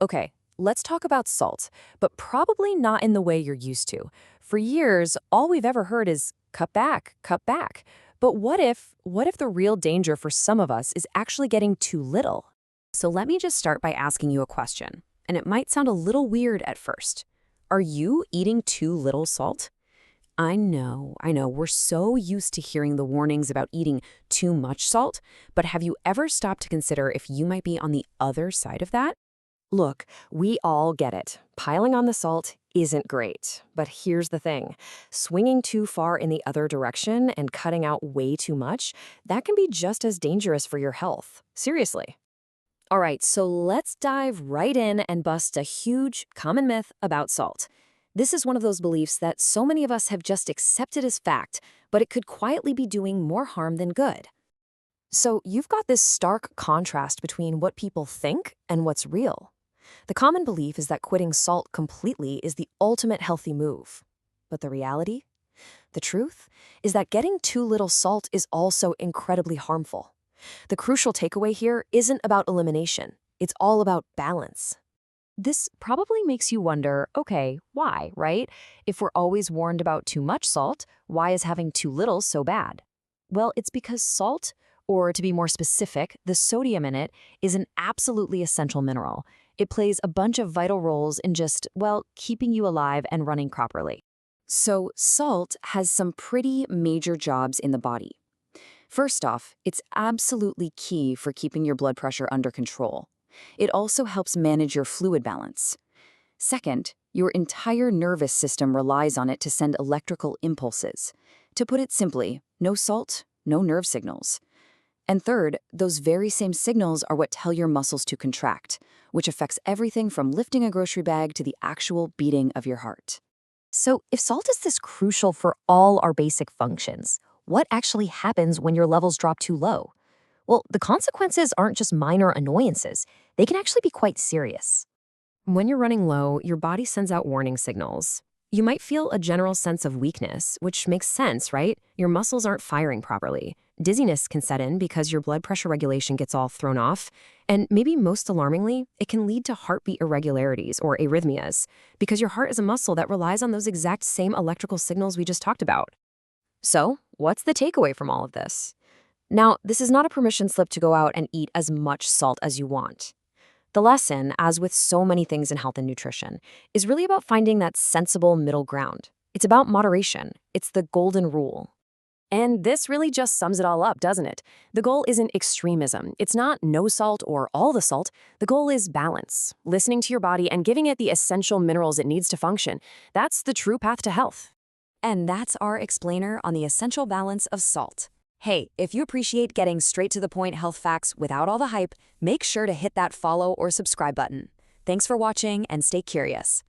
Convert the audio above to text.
Okay, let's talk about salt, but probably not in the way you're used to. For years, all we've ever heard is cut back, cut back. But what if the real danger for some of us is actually getting too little? So let me just start by asking you a question, and it might sound a little weird at first. Are you eating too little salt? I know, we're so used to hearing the warnings about eating too much salt, but have you ever stopped to consider if you might be on the other side of that? Look, we all get it. Piling on the salt isn't great. But here's the thing. Swinging too far in the other direction and cutting out way too much, that can be just as dangerous for your health. Seriously. All right, so let's dive right in and bust a huge common myth about salt. This is one of those beliefs that so many of us have just accepted as fact, but it could quietly be doing more harm than good. So you've got this stark contrast between what people think and what's real. The common belief is that quitting salt completely is the ultimate healthy move. But the reality? The truth is that getting too little salt is also incredibly harmful. The crucial takeaway here isn't about elimination. It's all about balance. This probably makes you wonder, okay, why, right? If we're always warned about too much salt, why is having too little so bad? Well, it's because salt, or to be more specific, the sodium in it, is an absolutely essential mineral. It plays a bunch of vital roles in just, well, keeping you alive and running properly. So, salt has some pretty major jobs in the body. First off, it's absolutely key for keeping your blood pressure under control. It also helps manage your fluid balance. Second, your entire nervous system relies on it to send electrical impulses. To put it simply, no salt, no nerve signals. And third, those very same signals are what tell your muscles to contract, which affects everything from lifting a grocery bag to the actual beating of your heart. So, if salt is this crucial for all our basic functions, what actually happens when your levels drop too low? Well, the consequences aren't just minor annoyances, they can actually be quite serious. When you're running low, your body sends out warning signals. You might feel a general sense of weakness, which makes sense, right? Your muscles aren't firing properly. Dizziness can set in because your blood pressure regulation gets all thrown off. And maybe most alarmingly, it can lead to heartbeat irregularities or arrhythmias, because your heart is a muscle that relies on those exact same electrical signals we just talked about. So, what's the takeaway from all of this? Now, this is not a permission slip to go out and eat as much salt as you want. The lesson, as with so many things in health and nutrition, is really about finding that sensible middle ground. It's about moderation. It's the golden rule. And this really just sums it all up, doesn't it? The goal isn't extremism. It's not no salt or all the salt. The goal is balance, listening to your body and giving it the essential minerals it needs to function. That's the true path to health. And that's our explainer on the essential balance of salt. Hey, if you appreciate getting straight to the point health facts without all the hype, make sure to hit that follow or subscribe button. Thanks for watching and stay curious.